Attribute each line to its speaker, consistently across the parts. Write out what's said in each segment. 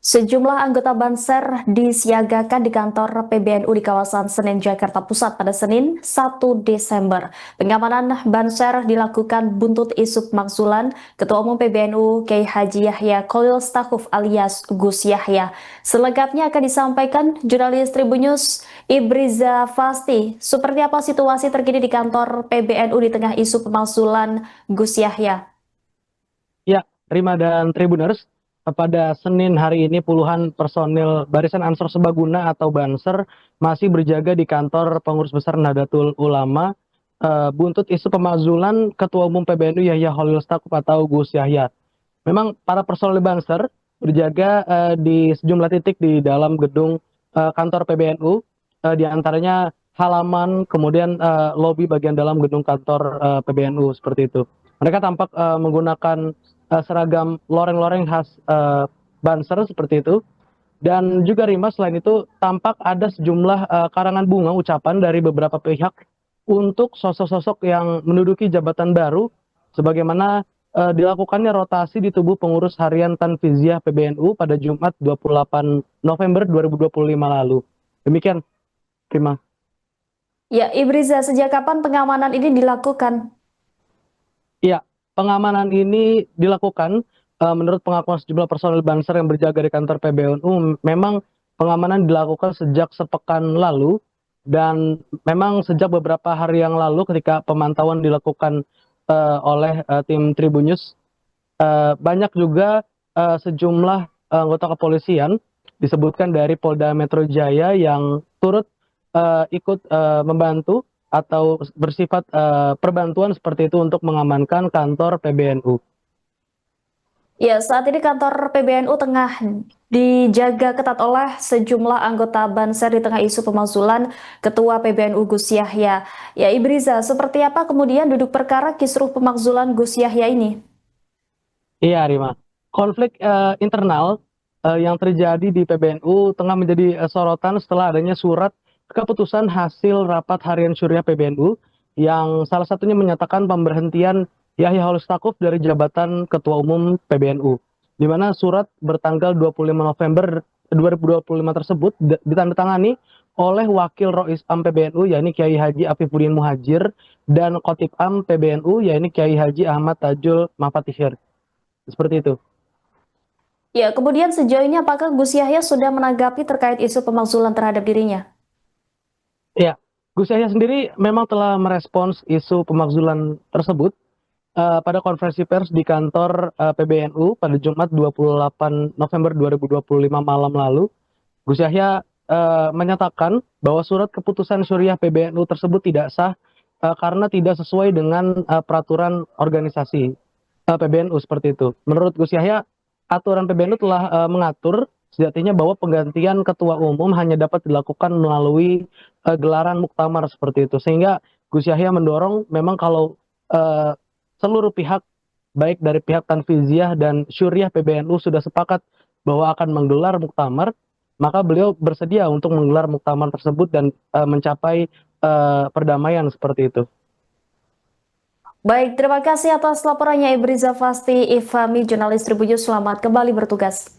Speaker 1: Sejumlah anggota Banser disiagakan di kantor PBNU di kawasan Senen, Jakarta Pusat pada Senin 1 Desember. Pengamanan Banser dilakukan buntut isu pemakzulan Ketua Umum PBNU Kiai Haji Yahya Khalil Stakuf alias Gus Yahya. Selengkapnya akan disampaikan jurnalis Tribunnews Ibriza Fasti. Seperti apa situasi terkini di kantor PBNU di tengah isu pemakzulan Gus Yahya?
Speaker 2: Ya, Rima dan Tribuners, pada Senin hari ini puluhan personil Barisan Ansor Sebaguna atau Banser masih berjaga di kantor Pengurus Besar Nahdlatul Ulama buntut isu pemakzulan Ketua Umum PBNU Yahya Khalil Stakuf atau Gus Yahya. Memang para personil Banser berjaga di sejumlah titik di dalam gedung kantor PBNU, di antaranya halaman, kemudian lobi bagian dalam gedung kantor PBNU seperti itu. Mereka tampak menggunakan seragam loreng-loreng khas Banser seperti itu. Dan juga Rima, selain itu tampak ada sejumlah karangan bunga ucapan dari beberapa pihak untuk sosok-sosok yang menduduki jabatan baru, sebagaimana dilakukannya rotasi di tubuh pengurus harian Tanfiziah PBNU pada Jumat 28 November 2025 lalu. Demikian, Rima.
Speaker 1: Ya, Ibriza, sejak kapan pengamanan ini dilakukan?
Speaker 2: Iya, pengamanan ini dilakukan menurut pengakuan sejumlah personil Banser yang berjaga di kantor PBNU. Memang pengamanan dilakukan sejak sepekan lalu dan memang sejak beberapa hari yang lalu ketika pemantauan dilakukan oleh tim Tribunnews, banyak juga sejumlah anggota kepolisian disebutkan dari Polda Metro Jaya yang turut ikut membantu atau bersifat perbantuan seperti itu untuk mengamankan kantor PBNU.
Speaker 1: Ya, saat ini kantor PBNU tengah dijaga ketat oleh sejumlah anggota Banser di tengah isu pemakzulan Ketua PBNU Gus Yahya. Ya, Ibriza, seperti apa kemudian duduk perkara kisruh pemakzulan Gus Yahya ini?
Speaker 2: Iya, Rima. Konflik internal yang terjadi di PBNU tengah menjadi sorotan setelah adanya surat keputusan hasil rapat harian syuriah PBNU yang salah satunya menyatakan pemberhentian Yahya Khalil Stakuf dari jabatan Ketua Umum PBNU. Di mana surat bertanggal 25 November 2025 tersebut ditandatangani oleh Wakil Rois Am PBNU yakni Kiai Haji Afifuddin Muhajir dan Khotib Am PBNU yakni Kiai Haji Ahmad Tajul Mafatihir. Seperti itu.
Speaker 1: Ya, kemudian sejauh ini apakah Gus Yahya sudah menanggapi terkait isu pemakzulan terhadap dirinya?
Speaker 2: Ya, Gus Yahya sendiri memang telah merespons isu pemakzulan tersebut pada konferensi pers di kantor PBNU pada Jumat 28 November 2025 malam lalu. Gus Yahya menyatakan bahwa surat keputusan syuriah PBNU tersebut tidak sah karena tidak sesuai dengan peraturan organisasi PBNU seperti itu. Menurut Gus Yahya, aturan PBNU telah mengatur sejatinya bahwa penggantian ketua umum hanya dapat dilakukan melalui gelaran muktamar seperti itu. Sehingga Gus Yahya mendorong memang kalau uh, seluruh pihak baik dari pihak Tanfiziah dan Syuriah PBNU sudah sepakat bahwa akan menggelar muktamar, maka beliau bersedia untuk menggelar muktamar tersebut dan mencapai perdamaian seperti itu.
Speaker 1: Baik, terima kasih atas laporannya Ibriza Fasti Ifami, jurnalis Tribunnews. Selamat kembali bertugas.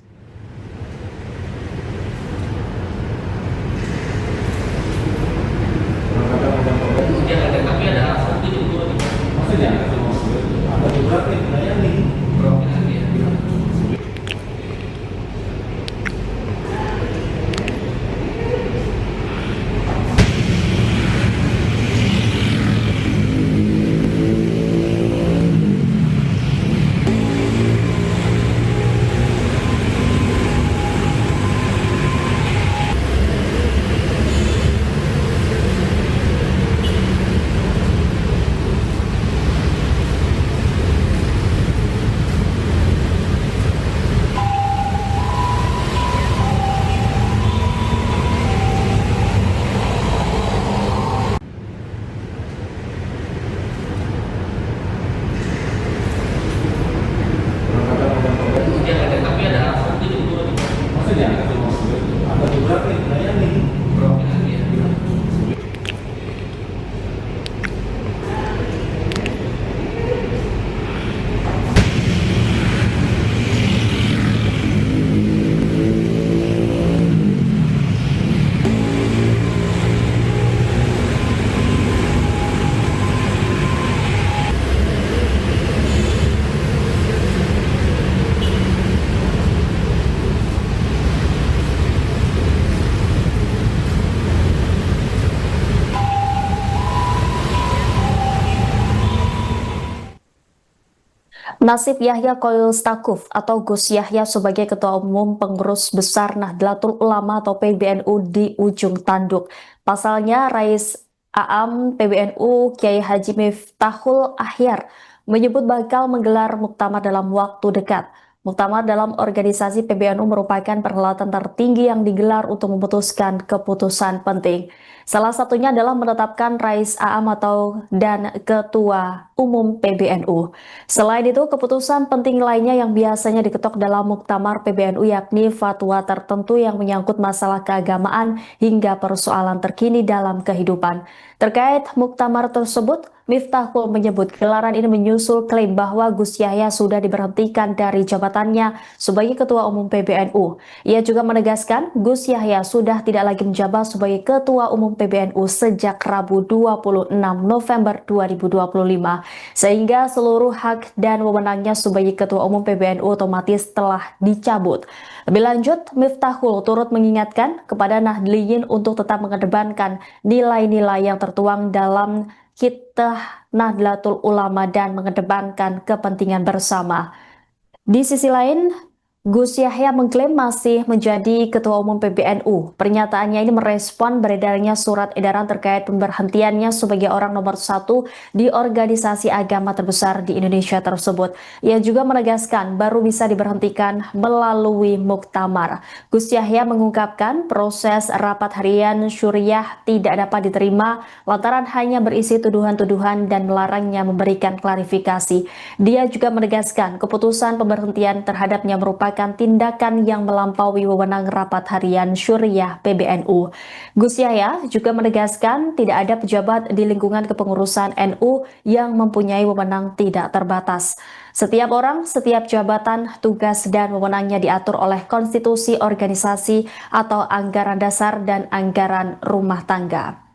Speaker 1: Nasib Yahya Khalil Stakuf atau Gus Yahya sebagai Ketua Umum Pengurus Besar Nahdlatul Ulama atau PBNU di ujung tanduk. Pasalnya, Rais Aam PBNU Kiai Haji Miftahul Ahyar menyebut bakal menggelar muktamar dalam waktu dekat. Muktamar dalam organisasi PBNU merupakan perhelatan tertinggi yang digelar untuk memutuskan keputusan penting. Salah satunya adalah menetapkan Rais Aam dan Ketua Umum PBNU. Selain itu, keputusan penting lainnya yang biasanya diketok dalam muktamar PBNU yakni fatwa tertentu yang menyangkut masalah keagamaan hingga persoalan terkini dalam kehidupan. Terkait muktamar tersebut, Miftahul menyebut gelaran ini menyusul klaim bahwa Gus Yahya sudah diberhentikan dari jabatannya sebagai Ketua Umum PBNU. Ia juga menegaskan Gus Yahya sudah tidak lagi menjabat sebagai Ketua Umum PBNU sejak Rabu 26 November 2025, sehingga seluruh hak dan wewenangnya sebagai Ketua Umum PBNU otomatis telah dicabut. Lebih lanjut, Miftahul turut mengingatkan kepada Nahdliyin untuk tetap mengedepankan nilai-nilai yang tertuang dalam Kitab Nahdlatul Ulama dan mengedepankan kepentingan bersama. Di sisi lain, Gus Yahya mengklaim masih menjadi Ketua Umum PBNU. Pernyataannya ini merespon beredarnya surat edaran terkait pemberhentiannya sebagai orang nomor 1 di organisasi agama terbesar di Indonesia tersebut. Ia juga menegaskan baru bisa diberhentikan melalui muktamar. Gus Yahya mengungkapkan proses rapat harian Syuriah tidak dapat diterima lantaran hanya berisi tuduhan-tuduhan dan melarangnya memberikan klarifikasi. Dia juga menegaskan keputusan pemberhentian terhadapnya merupakan tindakan yang melampaui wewenang rapat harian Syuriah PBNU. Gus Yahya juga menegaskan tidak ada pejabat di lingkungan kepengurusan NU yang mempunyai wewenang tidak terbatas. Setiap orang, setiap jabatan, tugas, dan wewenangnya diatur oleh konstitusi organisasi atau anggaran dasar dan anggaran rumah tangga.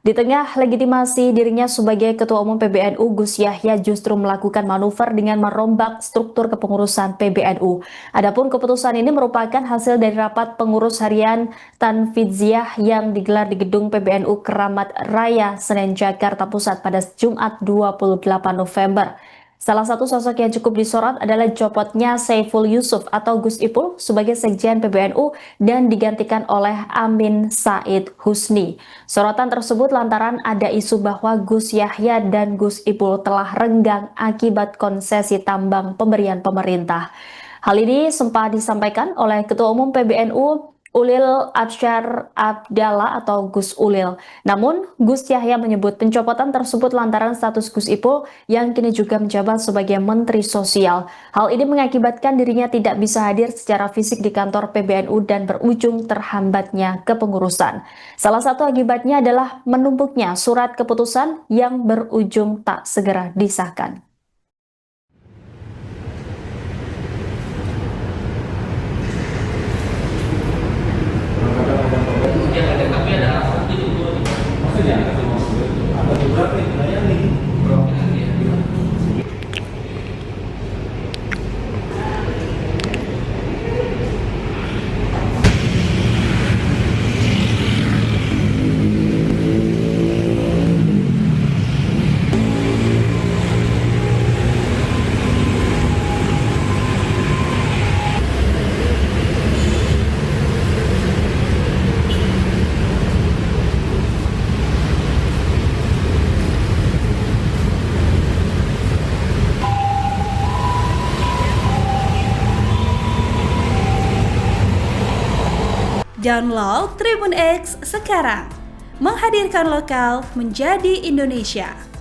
Speaker 1: Di tengah legitimasi dirinya sebagai Ketua Umum PBNU, Gus Yahya justru melakukan manuver dengan merombak struktur kepengurusan PBNU. Adapun keputusan ini merupakan hasil dari rapat pengurus harian Tanfidziyah yang digelar di gedung PBNU Keramat Raya, Senen, Jakarta Pusat pada Jumat 28 November. Salah satu sosok yang cukup disorot adalah copotnya Saiful Yusuf atau Gus Ipul sebagai Sekjen PBNU dan digantikan oleh Amin Said Husni. Sorotan tersebut lantaran ada isu bahwa Gus Yahya dan Gus Ipul telah renggang akibat konsesi tambang pemberian pemerintah. Hal ini sempat disampaikan oleh Ketua Umum PBNU Ulil Adsyar Abdallah atau Gus Ulil. Namun, Gus Yahya menyebut pencopotan tersebut lantaran status Gus Ipul yang kini juga menjabat sebagai Menteri Sosial. Hal ini mengakibatkan dirinya tidak bisa hadir secara fisik di kantor PBNU dan berujung terhambatnya kepengurusan. Salah satu akibatnya adalah menumpuknya surat keputusan yang berujung tak segera disahkan.
Speaker 3: Download Tribun X sekarang, menghadirkan lokal menjadi Indonesia.